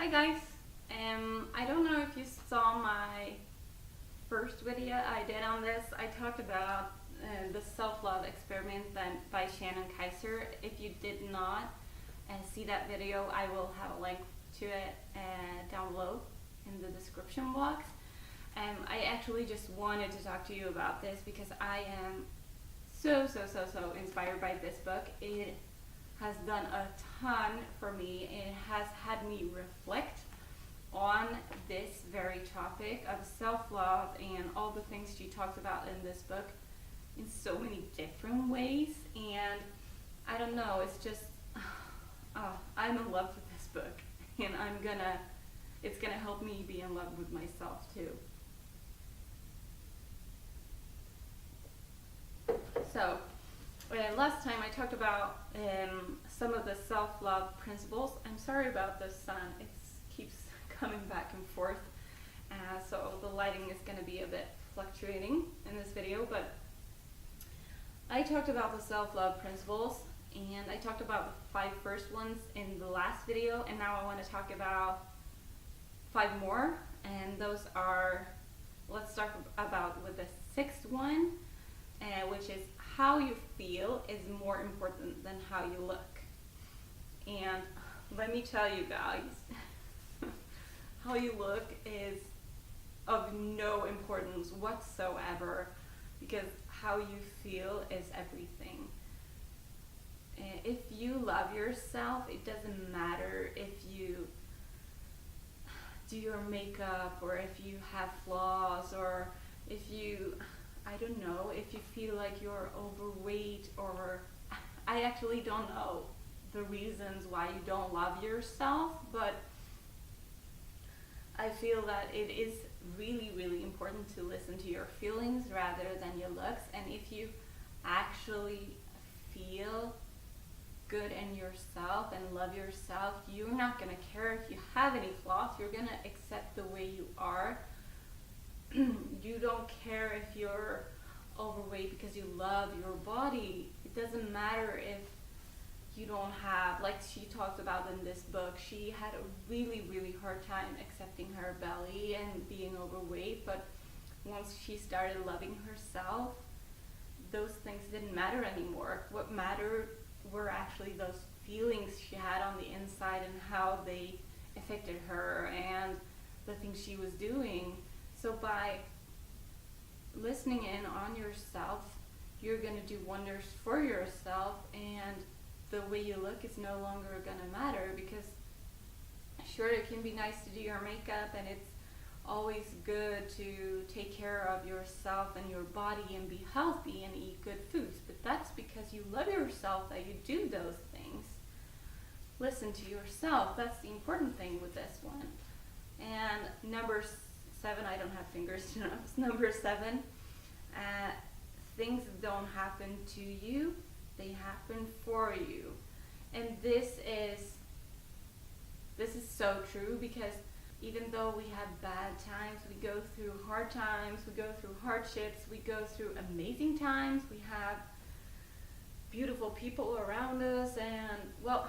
Hi guys, I don't know if you saw my first video I did on this. I talked about the self-love experiment by Shannon Kaiser. If you did not see that video, I will have a link to it down below in the description box. I actually just wanted to talk to you about this because I am so inspired by this book. It has done a ton for me. It has had me reflect on this very topic of self-love and all the things she talks about in this book in so many different ways. And I don't know, it's just I'm in love with this book, and it's gonna help me be in love with myself too. So last time I talked about some of the self-love principles. I'm sorry about the sun, it keeps coming back and forth, so the lighting is going to be a bit fluctuating in this video, but I talked about the self-love principles, and I talked about the 5 first ones in the last video, and now I want to talk about 5 more, and those are, let's start about with the 6th one, which is how you feel is more important than how you look. And let me tell you guys, how you look is of no importance whatsoever, because how you feel is everything. If you love yourself, it doesn't matter if you do your makeup, or if you have flaws, or if you, I don't know, if you feel like you're overweight, or I actually don't know the reasons why you don't love yourself, but I feel that it is really important to listen to your feelings rather than your looks. And if you actually feel good in yourself and love yourself, you're not going to care if you have any flaws. You're going to accept the way you are. You don't care if you're overweight because you love your body. It doesn't matter if you don't have, like she talks about in this book, she had a really hard time accepting her belly and being overweight, but once she started loving herself, those things didn't matter anymore. What mattered were actually those feelings she had on the inside and how they affected her and the things she was doing. So by listening in on yourself, you're going to do wonders for yourself, and the way you look is no longer going to matter, because sure, it can be nice to do your makeup, and it's always good to take care of yourself and your body and be healthy and eat good foods, but that's because you love yourself that you do those things. Listen to yourself, that's the important thing with this one. And number 7, I don't have fingers to notes. Number 7, things don't happen to you, they happen for you. And this is so true, because even though we have bad times, we go through hard times, we go through hardships, we go through amazing times, we have beautiful people around us, and well,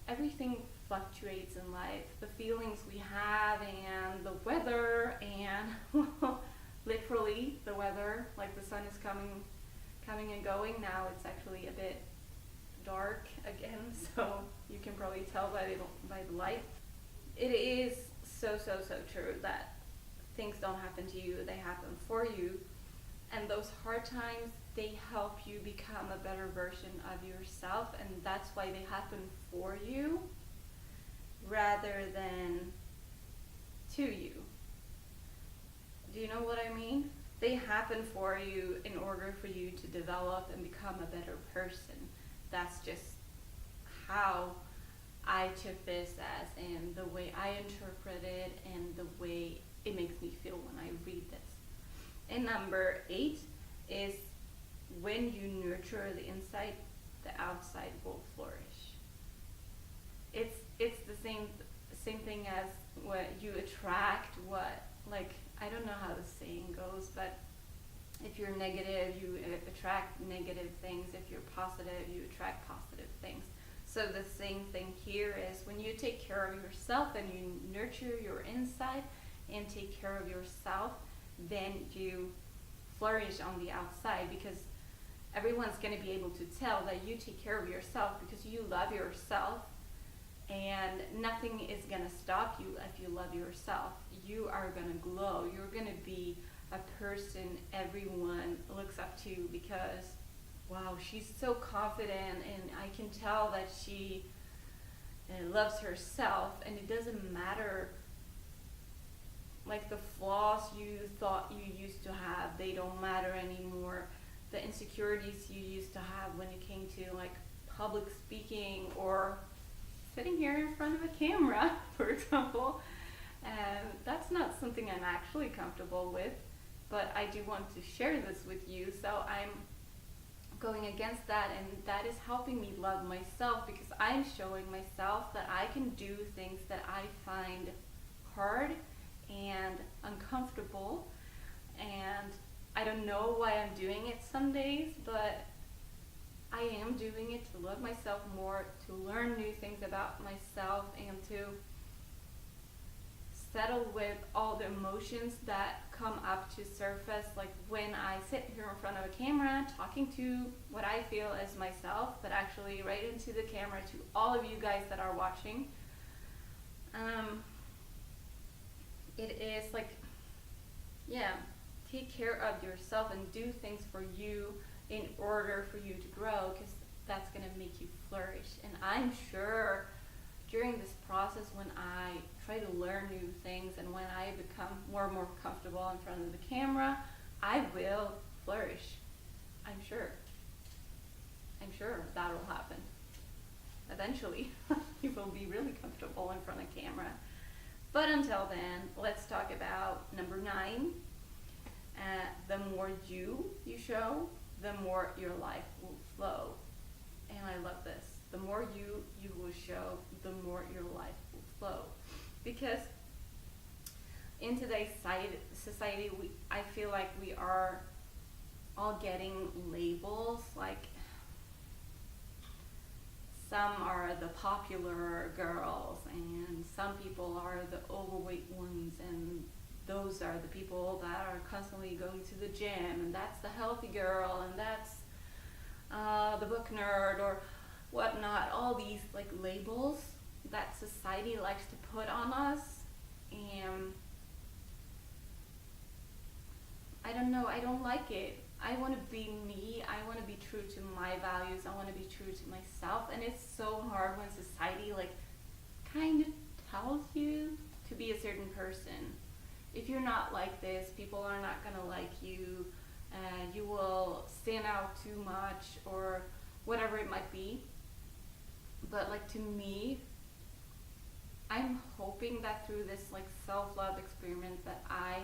everything fluctuates in life. The feelings we have, and the weather, and literally the weather, like the sun is coming and going. Now it's actually a bit dark again, so you can probably tell by the light. It is so true that things don't happen to you, they happen for you. And those hard times, they help you become a better version of yourself, and that's why they happen for you rather than to you. Do you know what I mean? They happen for you in order for you to develop and become a better person. That's just how I took this as, and the way I interpret it, and the way it makes me feel when I read this. And number 8 is, when you nurture the inside, the outside will flourish. It's the same thing as what you attract, what, like, I don't know how the saying goes, but if you're negative, you attract negative things. If you're positive, you attract positive things. So the same thing here is when you take care of yourself and you nurture your inside and take care of yourself, then you flourish on the outside, because everyone's going to be able to tell that you take care of yourself because you love yourself, and nothing is going to stop you if you love yourself. You are going to glow. You're going to be a person everyone looks up to because, wow, she's so confident, and I can tell that she loves herself, and it doesn't matter like the flaws you thought you used to have, they don't matter anymore. The insecurities you used to have when it came to like public speaking or sitting here in front of a camera, for example, that's not something I'm actually comfortable with, but I do want to share this with you. So I'm going against that, and that is helping me love myself, because I'm showing myself that I can do things that I find hard and uncomfortable, and I don't know why I'm doing it some days, but I am doing it to love myself more, to learn new things about myself, and to settle with all the emotions that come up to surface, like when I sit here in front of a camera talking to what I feel as myself, but actually right into the camera to all of you guys that are watching. It is like, yeah, take care of yourself and do things for you in order for you to grow, because that's going to make you flourish. And I'm sure during this process, when I try to learn new things and when I become more and more comfortable in front of the camera, I will flourish. I'm sure that will happen. Eventually, you will be really comfortable in front of camera. But until then, let's talk about number 9. The more you show, the more your life will flow. And I love this. The more you will show, the more your life will flow. Because in today's society, I feel like we are all getting labels. Like, some are the popular girls, and some people are the overweight ones, and those are the people that are constantly going to the gym, and that's the healthy girl, and that's the book nerd or whatnot. All these like labels that society likes to put on us, and I don't know, I don't like it. I want to be me. I want to be true to my values. I want to be true to myself. And it's so hard when society like kind of tells you to be a certain person. If you're not like this, people are not going to like you. You will stand out too much or whatever it might be. But like, to me, I'm hoping that through this like self-love experiment that I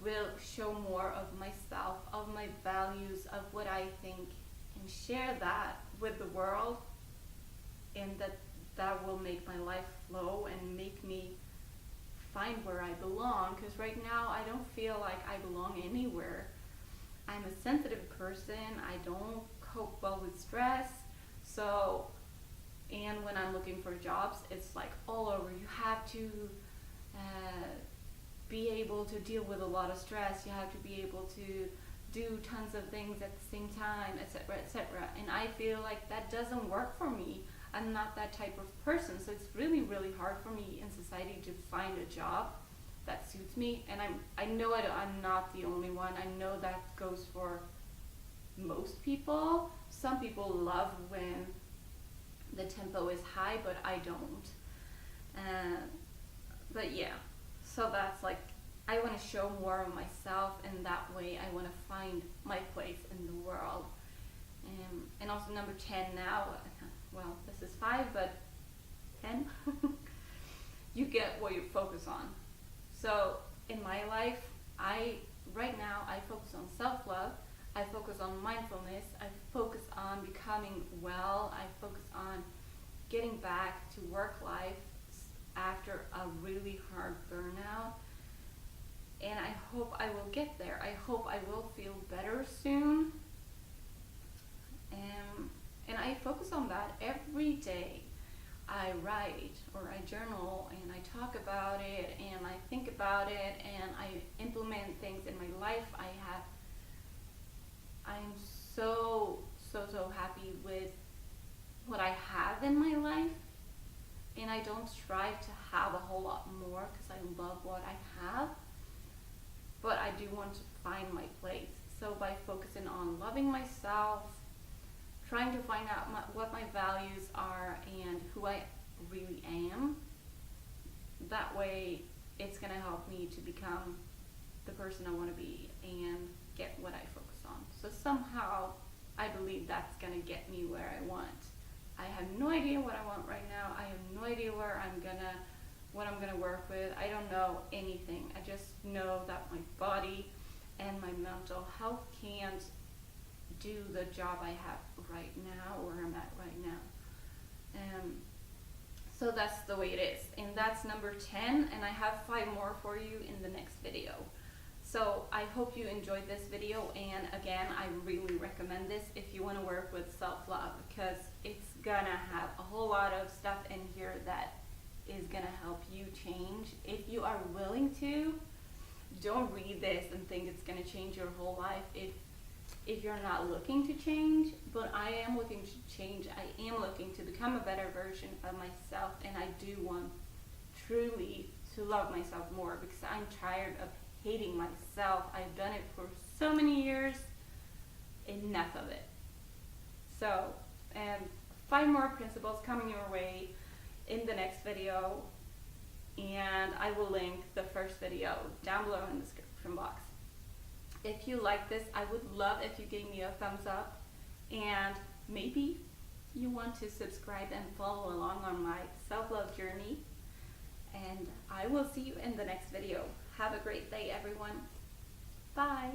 will show more of myself, of my values, of what I think, and share that with the world, and that will make my life flow and make me find where I belong. Because right now I don't feel like I belong anywhere. I'm a sensitive person. I don't cope well with stress. So, and when I'm looking for jobs, it's like all over. You have to be able to deal with a lot of stress. You have to be able to do tons of things at the same time, etc., etc. And I feel like that doesn't work for me. I'm not that type of person. So it's really, really hard for me in society to find a job that suits me. And I know I'm not the only one. I know that goes for most people. Some people love when the tempo is high, but I don't. But yeah. So that's like, I want to show more of myself, and that way I want to find my place in the world. And also number 10 now, well, this is 5, but 10, you get what you focus on. So in my life, right now I focus on self-love, I focus on mindfulness, I focus on becoming well, I focus on getting back to work life after a really hard burnout, and I hope I will get there. I hope I will feel better soon, And I focus on that every day. I write or I journal and I talk about it and I think about it and I implement things in my life. I'm so happy with what I have in my life, and I don't strive to have a whole lot more because I love what I have, but I do want to find my place. So by focusing on loving myself, trying to find out what my values are and who I really am, that way it's going to help me to become the person I want to be and get what I focus on. So somehow I believe that's going to get me where I want. I have no idea what I want right now. I have no idea what I'm gonna work with. I don't know anything. I just know that my body and my mental health can't do the job I have right now, where I'm at right now. So that's the way it is. And that's number 10, and I have 5 more for you in the next video. So I hope you enjoyed this video, and again, I really recommend this if you want to work with self-love, because it's gonna have a whole lot of stuff in here that is gonna help you change. If you are willing to, don't read this and think it's gonna change your whole life if you're not looking to change, but I am looking to change. I am looking to become a better version of myself, and I do want truly to love myself more, because I'm tired of hating myself. I've done it for so many years. Enough of it. So, 5 more principles coming your way in the next video, and I will link the first video down below in the description box. If you like this, I would love if you gave me a thumbs up, and maybe you want to subscribe and follow along on my self-love journey, and I will see you in the next video. Have a great day, everyone. Bye.